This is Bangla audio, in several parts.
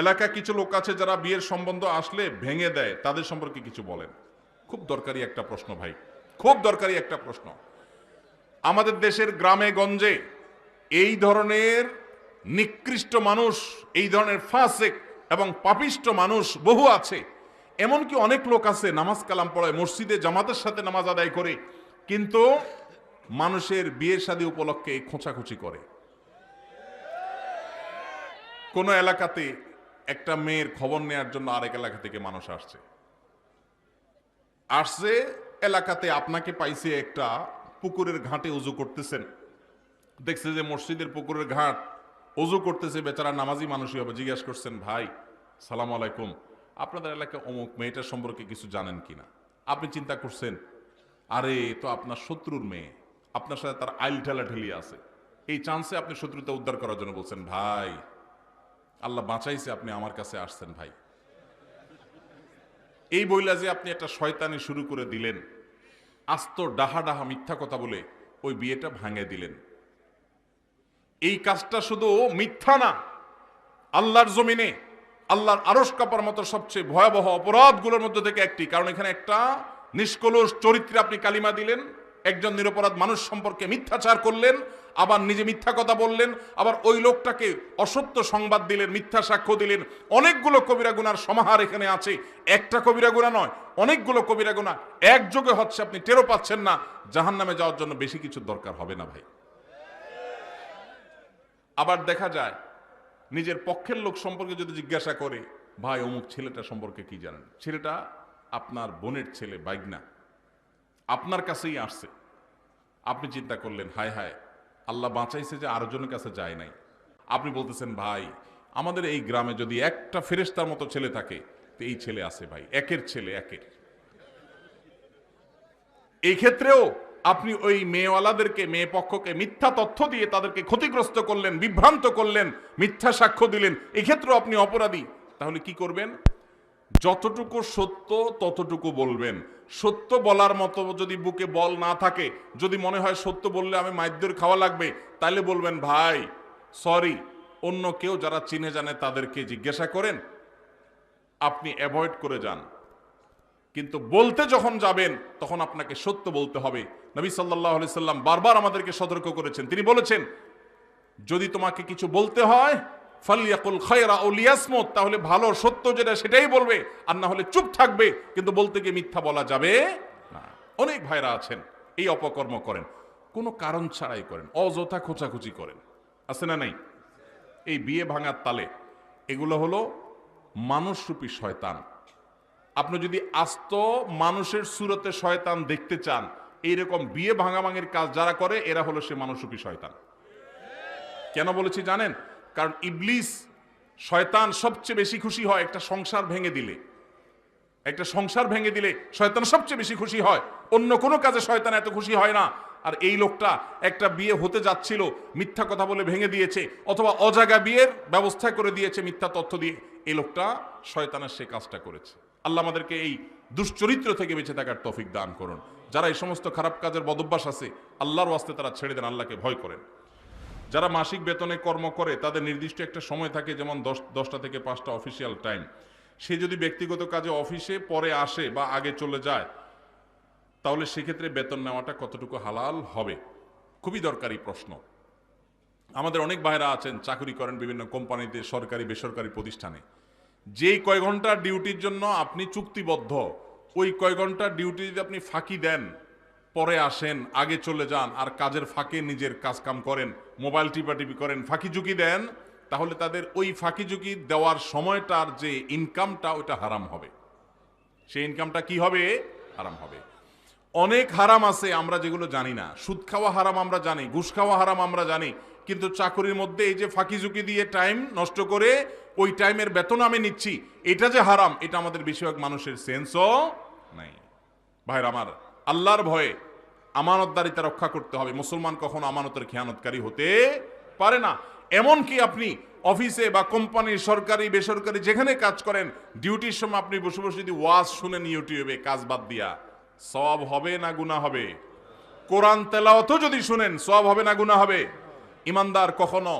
এলাকা কিছু লোক আছে যারা বিয়ের সম্বন্ধ আসলে ভেঙে দেয়, তাদের সম্পর্কে কিছু বলেন। খুব দরকারি একটা প্রশ্ন ভাই, খুব দরকারি একটা প্রশ্ন। আমাদের দেশের গ্রামে গঞ্জে এই ধরনের নিকৃষ্ট মানুষ, এই ধরনের ফাসিক এবং পাপিষ্ট মানুষ বহু আছে। এমনকি অনেক লোক আছে নামাজ কালাম পড়ায়, মসজিদে জামাতের সাথে নামাজ আদায় করে, কিন্তু মানুষের বিয়ে শাদী উপলক্ষে খোঁচাখুচি করে। কোন এলাকাতে একটা মেয়ের খবর নেওয়ার জন্য আরেক এলাকা থেকে মানুষ আসছে এলাকাতে আপনাকে পাইছে একটা পুকুরের ঘাটে উজু করতেছেন, দেখছে যে মসজিদের পুকুরের ঘাট, উজু করতেছে, বেচারা নামাজি মানুষই হবে। জিজ্ঞাসা করছেন, ভাই সালাম আলাইকুম, আপনাদের এলাকায় অমুক মেয়েটার সম্পর্কে কিছু জানেন কিনা? আপনি চিন্তা করছেন, আরে তো আপনার শত্রুর মেয়ে, আপনার সাথে তার আইল ঠেলাঠেলি আছে, এই চান্সে আপনি শত্রুতা উদ্ধার করার জন্য বলছেন, ভাই আল্লাহ বাঁচাইছে আপনি আমার কাছে আসছেন ভাই। এই বইলা যে আপনি একটা শয়তানি শুরু করে দিলেন, আস্ত ডাহা ডাহা মিথ্যা কথা বলে ওই বিয়েটা ভাঙে দিলেন। এই কাজটা শুধু মিথ্যা না, আল্লাহর জমিনে আল্লাহর আরশ কাঁপার মতো সবচেয়ে ভয়াবহ অপরাধগুলোর মধ্যে থেকে একটি। কারণ এখানে একটা নিষ্কলুষ চরিত্রে আপনি কালিমা দিলেন, একজন নিরপরাধ মানুষ সম্পর্কে মিথ্যাচার করলেন, আবার নিজে মিথ্যা কথা বললেন, আবার ওই লোকটাকে অসত্য সংবাদ দিলেন, মিথ্যা সাক্ষ্য দিলেন। অনেকগুলো কবিরা গুনার সমাহার এখানে আছে, একটা কবিরা গুনাহ নয়, অনেকগুলো কবিরা গুনাহ একযোগে হচ্ছে, আপনি টেরও পাচ্ছেন না। জাহান্নামে যাওয়ার জন্য বেশি কিছু দরকার হবে না ভাই। আবার দেখা যায় নিজের পক্ষের লোক সম্পর্কে যদি জিজ্ঞাসা করে, ভাই অমুক ছেলেটা সম্পর্কে কি জানেন? ছেলেটা আপনার বোনের ছেলে, বাইগনা, আপনার কাছেই আসছে। আপনি চিন্তা করলেন, হায় হায় আল্লাহ বাঁচাইছে যে আরো জনের কাছে যায় নাই। আপনি বলতেছেন, ভাই আমাদের এই গ্রামে যদি একটা ফেরেশতার মতো ছেলে থাকে তো এই ছেলে আছে ভাই, একের ছেলে একের। এই ক্ষেত্রেও আপনি ওই মেয়েওয়ালাদেরকে, মেয়ে পক্ষকে মিথ্যা তথ্য দিয়ে তাদেরকে ক্ষতিগ্রস্ত করলেন, বিভ্রান্ত করলেন, মিথ্যা সাক্ষ্য দিলেন, এক্ষেত্রেও আপনি অপরাধী। তাহলে কি করবেন? যতটুকু সত্য ততটুকু বলবেন। সত্য বলার মতো যদি বুকে বল না থাকে, যদি মনে হয় সত্য বললে আমি মাইদ্যর খাওয়া লাগবে, তাহলে বলবেন, ভাই সরি, অন্য কেউ যারা চিনে জানে তাদেরকে জিজ্ঞাসা করেন, আপনি অ্যাভয়েড করে যান। কিন্তু বলতে যখন যাবেন তখন আপনাকে সত্য বলতে হবে। নবী সাল্লাল্লাহু আলাইহি সাল্লাম বারবার আমাদেরকে সতর্ক করেছেন। তিনি বলেছেন, যদি তোমাকে কিছু বলতে হয় ফালিয়াকুল খায়রা আও লিয়াসমুত, তাহলে ভালো সত্য যেটা সেটাই বলবে, আর না হলে চুপ থাকবে। কিন্তু বলতে গিয়ে মিথ্যা বলা যাবে না। অনেক ভাইরা আছেন এই অপকর্ম করেন, কোনো কারণ ছাড়াই করেন, অযথা খোঁচাখুচি করেন, আছে না নাই? এই বিয়ে ভাঙার তালে এগুলো হলো মানুষরূপী শয়তান। আপনি যদি আস্ত মানুষের সুরতে শয়তান দেখতে চান, এইরকম বিয়ে ভাঙাভাঙির কাজ যারা করে এরা হলো সে মানুষরূপী শয়তান। কেন বলেছি জানেন? কারণ ইবলিস শয়তান সবচেয়ে বেশি খুশি হয় একটা সংসার ভেঙে দিলে। একটা সংসার ভেঙে দিলে শয়তান সবচেয়ে বেশি খুশি হয়, অন্য কোনো কাজে শয়তান এত খুশি হয় না। আর এই লোকটা একটা বিয়ে হতে যাচ্ছিল, মিথ্যা কথা বলে ভেঙে দিয়েছে, অথবা অজাগা বিয়ের ব্যবস্থা করে দিয়েছে মিথ্যা তথ্য দিয়ে। এই লোকটা শয়তানের সে কাজটা করেছে। আল্লাহ আমাদেরকে এই দুশ্চরিত্র থেকে বেঁচে থাকার তৌফিক দান করুন। যারা এই সমস্ত খারাপ কাজের বদভ্যাস আছে, আল্লাহর ওয়াস্তে তারা ছেড়ে দেন, আল্লাহকে ভয় করেন। যারা মাসিক বেতনে কর্ম করে তাদের নির্দিষ্ট একটা সময় থাকে, যেমন 10টা থেকে 5টা অফিসিয়াল টাইম। সে যদি ব্যক্তিগত কাজে অফিসে পরে আসে বা আগে চলে যায়, তাহলে সেক্ষেত্রে বেতন নেওয়াটা কতটুকু হালাল হবে? খুবই দরকারি প্রশ্ন। আমাদের অনেক ভাইরা আছেন চাকরি করেন বিভিন্ন কোম্পানিতে, সরকারি বেসরকারি প্রতিষ্ঠানে। যেই কয় ঘন্টার ডিউটির জন্য আপনি চুক্তিবদ্ধ, ওই কয় ঘন্টার ডিউটি যদি আপনি ফাঁকি দেন, পরে আসেন, আগে চলে যান, আর কাজের ফাঁকে নিজের কাজ কাম করেন, মোবাইল টিপাটিপি করেন, ফাঁকি ঝুঁকি দেন, তাহলে তাদের ওই ফাঁকি ঝুঁকি দেওয়ার সময়টার যে ইনকামটা ওটা হারাম হবে। সেই ইনকামটা কি হবে? হারাম হবে। অনেক হারাম আছে আমরা যেগুলো জানি না। সুদ খাওয়া হারাম আমরা জানি, ঘুষ খাওয়া হারাম আমরা জানি, কিন্তু চাকরির মধ্যে এই যে ফাঁকি ঝুঁকি দিয়ে টাইম নষ্ট করে ওই টাইমের বেতন আমি নিচ্ছি, এটা যে হারাম, এটা আমাদের বেশিরভাগ মানুষের সেন্সও নাই। ভাইরা আমার, আল্লাহর ভয়ে আমানতদারিতা রক্ষা করতে হবে। মুসলমান কখনো আমানতের খেয়ানতকারী হতে পারে না। এমনকি আপনি অফিসে বা কোম্পানি, সরকারি বেসরকারি যেখানে কাজ করেন, ডিউটির সময় আপনি বসে বসে যদি ওয়াজ শুনেন ইউটিউবে কাজ বাদ দিয়া, সওয়াব হবে না গুনাহ হবে? কোরআন তেলাওয়াতও যদি শুনেন, সওয়াব হবে না গুনাহ হবে? ইমানদার কখনো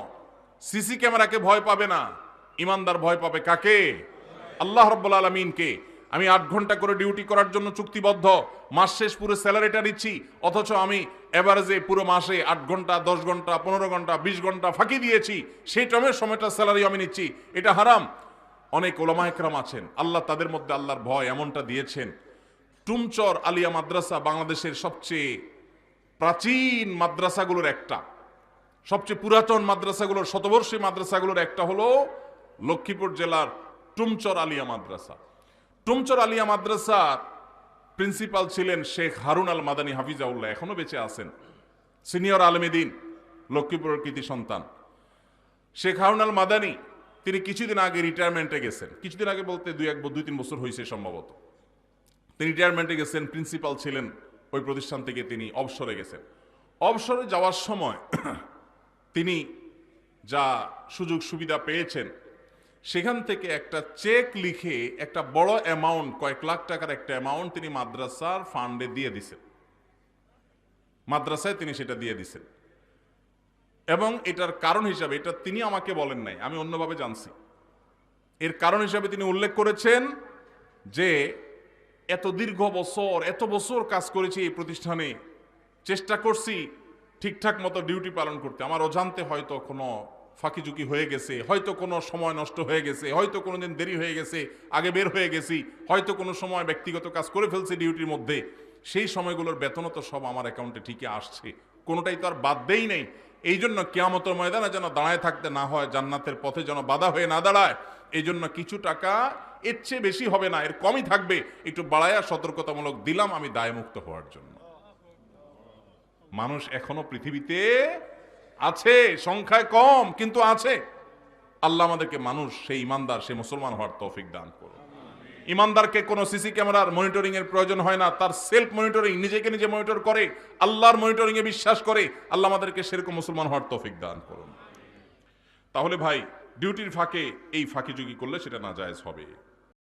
সিসি ক্যামেরাকে ভয় পাবে না, ইমানদার ভয় পাবে কাকে? আল্লাহ রাব্বুল আলামিনকে। আমি 8 ঘন্টা করে ডিউটি করার জন্য চুক্তিবদ্ধ, মাস শেষ পুরো স্যালারিটা নিচ্ছি, অথচ আমি এভারেজে পুরো মাসে 8 ঘন্টা, 10 ঘন্টা, 15 ঘন্টা, 20 ঘন্টা ফাঁকি দিয়েছি, সেই টাইমের সময়টা স্যালারি আমি নিচ্ছি, এটা হারাম। অনেক ওলামা একরাম আছেন, আল্লাহ তাদের মধ্যে আল্লাহর ভয় এমনটা দিয়েছেন। টুমচর আলিয়া মাদ্রাসা বাংলাদেশের সবচেয়ে প্রাচীন মাদ্রাসাগুলোর একটা, সবচেয়ে পুরাতন মাদ্রাসাগুলোর, শতবর্ষী মাদ্রাসাগুলোর একটা হলো লক্ষ্মীপুর জেলার টুমচর আলিয়া মাদ্রাসা। টুমচর আলিয়া মাদ্রাসার প্রিন্সিপাল ছিলেন শেখ হারুন আল মাদানী হাফিজাউল্লাহ, এখনো বেঁচে আছেন, সিনিয়র আলেমে দ্বীন, লক্ষ্মীপুরের কৃতি সন্তান। শেখ হারুন আল মাদানী তিনি কিছুদিন আগে রিটায়ারমেন্টে গেছেন, কিছুদিন আগে বলতে 2-3 বছর হয়েছে সম্ভবত। তিনি রিটায়ারমেন্টে গেছেন, প্রিন্সিপাল ছিলেন ওই প্রতিষ্ঠান থেকে, তিনি অবসরে গেছেন। অবসরে যাওয়ার সময় তিনি যা সুযোগ সুবিধা পেয়েছেন সেখান থেকে একটা চেক লিখে একটা বড় অ্যামাউন্ট, কয়েক লাখ টাকার একটা অ্যামাউন্ট তিনি মাদ্রাসার ফান্ডে দিয়ে দিছেন, মাদ্রাসায় তিনি সেটা দিয়ে দিছেন। এবং এটার কারণ হিসাবে, এটা তিনি আমাকে বলেন নাই, আমি অন্যভাবে জানছি, এর কারণ হিসাবে তিনি উল্লেখ করেছেন যে এত দীর্ঘ বছর, এত বছর কাজ করেছি এই প্রতিষ্ঠানে, চেষ্টা করছি ঠিকঠাক মতো ডিউটি পালন করতে, আমার অজান্তে হয়তো কোনো ফাঁকিঝুঁকি হয়ে গেছে, হয়তো কোনো সময় নষ্ট হয়ে গেছে, হয়তো কোনো দিন দেরি হয়ে গেছে, আগে বের হয়ে গেছি, হয়তো কোনো সময় ব্যক্তিগত কাজ করে ফেলছি ডিউটির মধ্যে, সেই সময়গুলোর বেতনও তো সব আমার অ্যাকাউন্টে ঠিকই আসছে, কোনোটাই তো আর বাদ দেই নেই। এই জন্য কিয়ামতের ময়দানে যেন দাঁড়ায় থাকতে না হয়, জান্নাতের পথে যেন বাধা হয়ে না দাঁড়ায়, এই জন্য কিছু টাকা এর চেয়ে বেশি হবে না, এর কমই থাকবে, একটু বাড়ায়া সতর্কতামূলক দিলাম আমি দায়মুক্ত হওয়ার জন্য। মানুষ এখনো পৃথিবীতে আছে, সংখ্যায় কম কিন্তু আছে। আল্লাহ আমাদেরকে মানুষ, সেই ইমানদার, সেই মুসলমান হওয়ার তৌফিক দান করুন। ইমানদারকে কোনো সিসি ক্যামেরার মনিটরিং এর প্রয়োজন হয় না, তার সেলফ মনিটরিং, নিজেকে নিজে মনিটর করে, আল্লাহর মনিটরিং এ বিশ্বাস করে। আল্লাহ আমাদেরকে সেরকম মুসলমান হওয়ার তৌফিক দান করুন। তাহলে ভাই, ডিউটির ফাঁকে এই ফাঁকিঝুঁকি করলে সেটা নাজায়েজ হবে।